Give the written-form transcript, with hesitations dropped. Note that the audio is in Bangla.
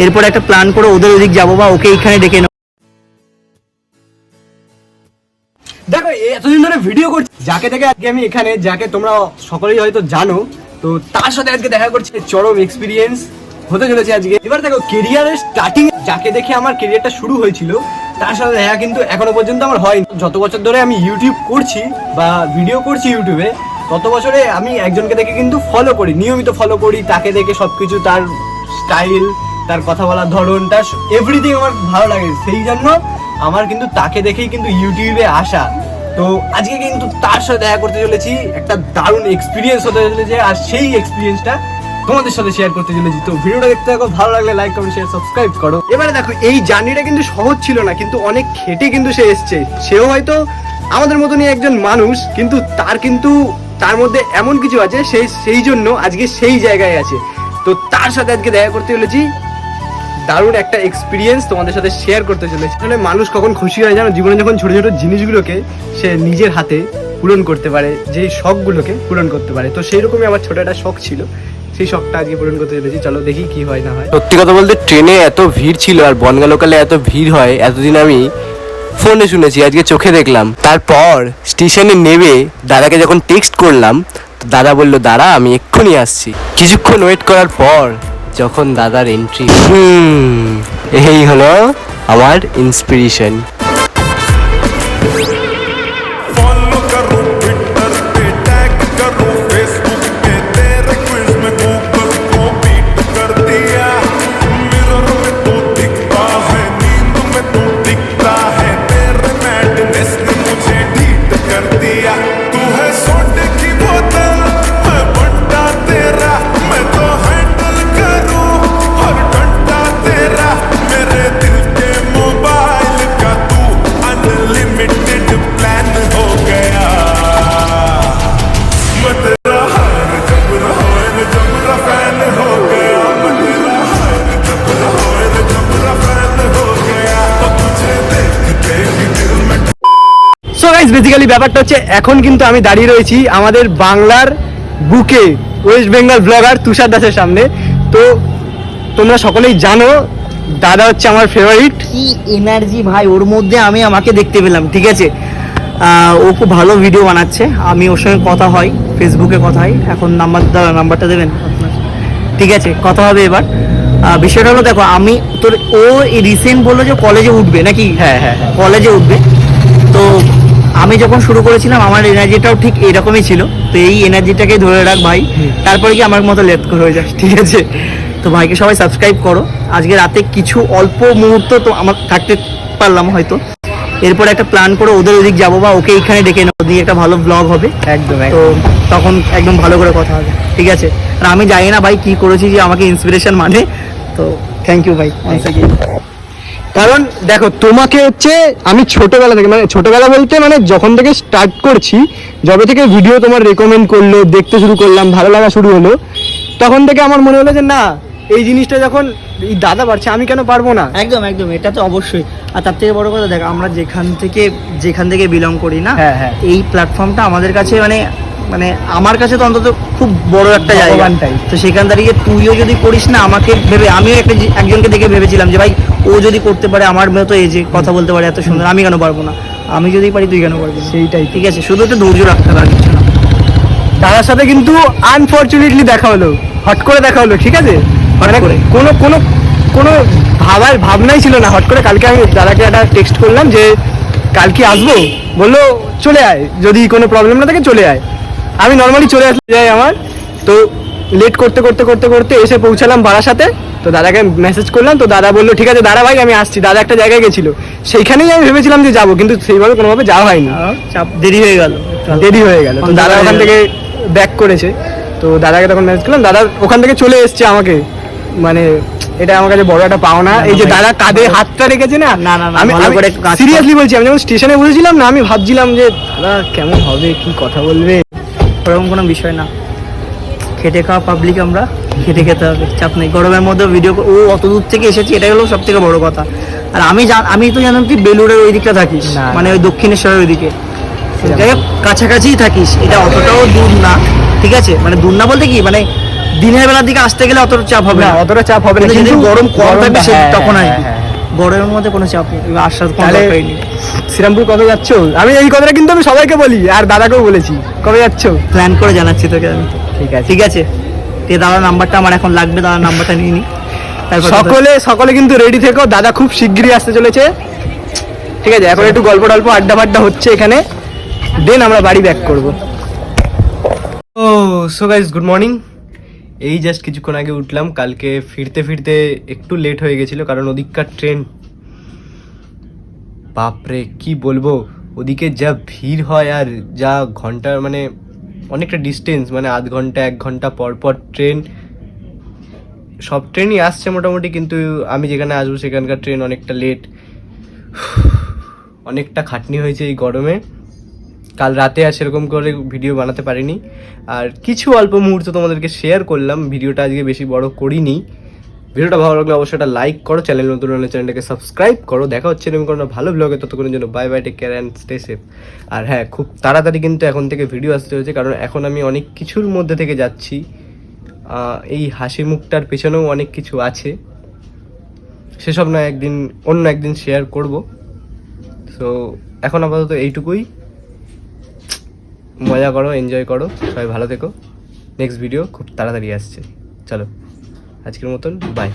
এরপর একটা প্ল্যান করে ওদের ওদিক যাবো বা ওকে এইখানে ডেকে নেবো। দেখো এতদিন ধরে ভিডিও করছি, যাকে দেখে আজকে আমি এখানে, যাকে তোমরা সকলেই হয়তো জানো, তো তার সাথে আজকে দেখা করছি। চরম এক্সপিরিয়েন্স হতে চলেছে আজকে। এবার দেখো কেরিয়ারের স্টার্টিং যাকে দেখে আমার কেরিয়ারটা শুরু হয়েছিল তার সাথে দেখা কিন্তু এখনো পর্যন্ত আমার হয়নি। যত বছর ধরে আমি ইউটিউব করছি বা ভিডিও করছি ইউটিউবে, তত বছরে আমি একজনকে দেখে কিন্তু ফলো করি, নিয়মিত ফলো করি। তাকে দেখে সবকিছু, তার স্টাইল, তার কথা বলার ধরন, তার এভরিথিং আমার ভালো লাগে। সেই জন্য আমার কিন্তু তাকে দেখেই কিন্তু ইউটিউবে আসা। তো আজকে কিন্তু তার সাথে দেখা করতে চলেছি, একটা দারুণ এক্সপিরিয়েন্স হতে চলেছে, আর সেই এক্সপিরিয়েন্সটা তোমাদের সাথে শেয়ার করতে চলেছি। তো ভিডিওটা দেখতে থাকো, ভালো লাগলে লাইক কমেন্ট শেয়ার সাবস্ক্রাইব করো। এবারে দেখো এই জার্নিটা কিন্তু সহজ ছিল না, কিন্তু অনেক খেটে কিন্তু সে এসছে। সেও হয়তো আমাদের মতনই একজন মানুষ, কিন্তু তার মধ্যে এমন কিছু আছে সেই জন্য আজকে সেই জায়গায় আছে। তো তার সাথে আজকে দেখা করতে চলেছি, দারুণ একটা এক্সপিরিয়েন্স তোমাদের সাথে শেয়ার করতে চলেছি। মানে মানুষ কখন খুশি হয় জানো, জীবনে যখন ছোট ছোট জিনিসগুলোকে সে নিজের হাতে পূরণ করতে পারে, যেই শখগুলোকে পূরণ করতে পারে। তো সেই রকমই আমার ছোট একটা শখ ছিল, সেই শখটা আজকে পূরণ করতে চলেছি। চলো দেখি কি হয় না হয়। সত্যি কথা বলতে ট্রেনে এত ভিড় ছিল আর বনগা লোকালে এত ভিড় হয় এতদিন আমি ফোনে শুনেছি, আজকে চোখে দেখলাম। তারপর স্টেশনে নেমে দাদাকে যখন টেক্সট করলাম, দাদা বলল দাঁড়া আমি এক্ষুনি আসছি। কিছুক্ষণ ওয়েট করার পর যখন দাদার এন্ট্রি, এই হলো আমার ইন্সপিরেশন। फॉलो करो ट्विटर पे, टैग करो फेसबुक पे, तेरे क्विज में गूगल को बीट कर दिया। मिरर में तो दिखता है, नींद में तो दिखता है, तेरे मैडनेस ने मुझे ढीठ कर दिया। तू है सोडे की बोतल, मैं बंटा तेरा, मैं तो हैंडल करूं हर घंटा तेरा। मेरे दिल के मोबाइल का तू अनलिमिटेड प्लान हो गया। मैं तेरा हर जबरा फैन हो गया, मैं तेरा हर जबरा फैन हो गया। अब तुझे देखते ही दिल में। সো গাইস বেসিক্যালি ব্যাপারটা হচ্ছে, এখন কিন্তু আমি দাঁড়িয়ে রয়েছি আমাদের বাংলার বুকে, ওয়েস্ট বেঙ্গল ব্লগার তুষার দাসের সামনে। তো তোমরা সকলেই জানো দাদা হচ্ছে আমার ফেভারিট। কি এনার্জি ভাই ওর মধ্যে, আমি আমাকে দেখতে পেলাম। ঠিক আছে, ও খুব ভালো ভিডিও বানাচ্ছে। আমি ওর সঙ্গে কথা হয়, ফেসবুকে কথা হয়। এখন নাম্বারটা দেবেন আপনার? ঠিক আছে, কথা হবে এবার। বিষয়টা হলো দেখো, আমি তোর ও রিসেন্ট বললো যে কলেজে উঠবে নাকি? হ্যাঁ, কলেজে উঠবে। তো আমি যখন শুরু করেছিলাম আমার এনার্জিটাও ঠিক এরকমই ছিল। তো এই এনার্জিটাকে ধরে রাখ ভাই, তারপরে কি আমার মতো লেট করে হয়ে যাস। ঠিক আছে, তো ভাইকে সবাই সাবস্ক্রাইব করো। আজকে রাতে কিছু অল্প মুহূর্ত তো আমার থাকতে পারলাম হয়তো, এরপর একটা প্ল্যান করে ওদের ওদিক যাবো বা ওকে এইখানে ডেকে নেবো, দিয়ে একটা ভালো ব্লগ হবে। একদম। তো তখন একদম ভালো করে কথা হবে। ঠিক আছে, আর আমি জানি না ভাই কি করেছি যে আমাকে ইন্সপিরেশন মানে। তো থ্যাংক ইউ ভাই once again। কারণ দেখো তোমাকে হচ্ছে আমি ছোটবেলা থেকে, মানে ছোটবেলা বলতে মানে যখন থেকে স্টার্ট করছি, যবে থেকে ভিডিও তোমার রেকমেন্ড করলো, দেখতে শুরু করলাম, ভালো লাগা শুরু হলো, তখন থেকে আমার মনে হলো যে না, এই জিনিসটা যখন এই দাদা পারছে আমি কেন পারবো না। একদম একদম, এটা তো অবশ্যই। আর তার থেকে বড় কথা দেখ, আমরা যেখান থেকে বিলং করি না, হ্যাঁ। এই প্ল্যাটফর্মটা আমাদের কাছে মানে আমার কাছে তো অন্তত খুব বড় একটা জায়গা। ভগবানটাই। তো সেখান থেকে তুইও যদি করিস না, আমাকে ভেবে আমিও একজনকে দেখে ভেবেছিলাম যে ভাই ও যদি করতে পারে, আমার মতো এই যে কথা বলতে পারে এত সুন্দর, আমি কেন পারবো না? আমি যদি পারি তুই কেন পারবি? সেইটাই। ঠিক আছে, শুধু একটু ধৈর্য রাখতে হবে, আর কিছু না। দাদার সাথে কিন্তু আনফরচুনেটলি দেখা হলো, হট করে দেখা হলো। ঠিক আছে, মানে করে। কোনো ভাবনাই ছিল না। হট করে কালকে আমি দাদাকে একটা টেক্সট করলাম যে কালকে আসবো, বললো চলে আয়, যদি কোনো প্রবলেম না থাকে চলে আয়। আমি নর্মালি চলে আসলে যাই আমার। তো লেট করতে করতে করতে করতে এসে পৌঁছালাম বারাসাতে। তো দাদাকে মেসেজ করলাম, তো দাদা বললো ঠিক আছে দাদা ভাই আমি আসছি। দাদা একটা জায়গায় গেছিল, সেইখানেই আমি ভেবেছিলাম যে যাবো, কিন্তু সেইভাবে কোনোভাবে যাওয়া হয়নি, দেরি হয়ে গেল। তো দাদা ওখান থেকে ব্যাক করেছে। তো দাদাকে তখন মেসেজ করলাম, দাদা ওখান থেকে চলে এসছে আমাকে, মানে এটা আমার কাছে বড় একটা পাওনা। এই যে দাদা কাঁধে হাতটা রেখেছে না, আমি সিরিয়াসলি বলছি, আমি যখন স্টেশনে বসেছিলাম না, আমি ভাবছিলাম যে দাদা কেমন হবে, কি কথা বলবে। ওরকম কোনো বিষয় না, খেটে খাওয়া পাবলিক, আমরা খেটে খেতে হবে, চাপ নেই। গরমের মধ্যে ভিডিও, ও অত দূর থেকে এসেছি, এটাই হলো সব থেকে বড় কথা। আর আমি তো জানতাম তুই বেলুড়ের ওই দিকটা থাকিস, মানে ওই দক্ষিণেশ্বরের ওইদিকে, যাই হোক কাছাকাছিই থাকিস, এটা অতটাও দূর না। ঠিক আছে, মানে দূর না বলতে কি, মানে দিনের বেলার দিকে আসতে গেলে অতটা চাপ হবে না না, অতটা চাপ হবে না, কিন্তু যেদিন গরম কম থাকবে গরমটা- সে হ্যাঁ, তখন হ্যাঁ, আসবি। হ্যাঁ, হ্যাঁ। গরমের মধ্যে কোনো চাপ নেই, আসার কোনো তাহলে দরকারই নেই। শ্রীরামপুর কবে যাচ্ছ? আমি এই কথাটা কিন্তু আমি সবাইকে বলি, আর দাদাকেও বলেছি। কবে যাচ্ছ? প্ল্যান করে জানাচ্ছি তোকে আমি। ঠিক আছে। ঠিক আছে, তো দাদার নাম্বারটা আমার এখন লাগবে, দাদার নাম্বারটা নিয়ে নি। তারপর সকলে কিন্তু রেডি থেকো, দাদা খুব শিগগিরই আসতে চলেছে। ঠিক আছে, এখন একটু গল্প টল্প আড্ডা ফাড্ডা হচ্ছে এখানে, দেন আমরা বাড়ি ব্যাক করব। ও সো গাইস, গুড মর্নিং। এই জাস্ট কিছুক্ষণ আগে উঠলাম। কালকে ফিরতে ফিরতে একটু লেট হয়ে গেছিল, কারণ ওদিককার ট্রেন বাপরে কি বলবো, ওদিকে যা ভিড় হয় আর যা ঘন্টার মানে অনেকটা ডিস্টেন্স, মানে আধ ঘন্টা 1 ঘন্টা পর পর ট্রেন। সব ট্রেনই আসছে মোটামুটি, কিন্তু আমি যেখানে আসবো সেখানকার ট্রেন অনেকটা লেট। অনেকটা খাটনি হয়েছে এই গরমে। কাল রাতে আর সেরকম করে ভিডিও বানাতে পারিনি, আর কিছু অল্প মুহূর্ত তোমাদেরকে শেয়ার করলাম। ভিডিওটা আজকে বেশি বড় করিনি। ভিডিওটা ভালো লাগলে অবশ্যই একটা লাইক করো, চ্যানেল নতুন হলে চ্যানেলটাকে সাবস্ক্রাইব করো। দেখা হচ্ছে এরকম কোনো ভালো ব্লগে, ততক্ষণের জন্য bye bye, take care and stay safe. আর হ্যাঁ, খুব তাড়াতাড়ি কিন্তু এখন থেকে ভিডিও আসতে হয়েছে, কারণ এখন আমি অনেক কিছুর মধ্যে থেকে যাচ্ছি। এই হাসি মুখটার পেছনেও অনেক কিছু আছে, সেসব না অন্য একদিন শেয়ার করব। সো এখন আপাতত এইটুকুই। মজা করো, এনজয় করো, সবাই ভালো থেকো। নেক্সট ভিডিও খুব তাড়াতাড়ি আসছে। চলো আজকের মতন বাই।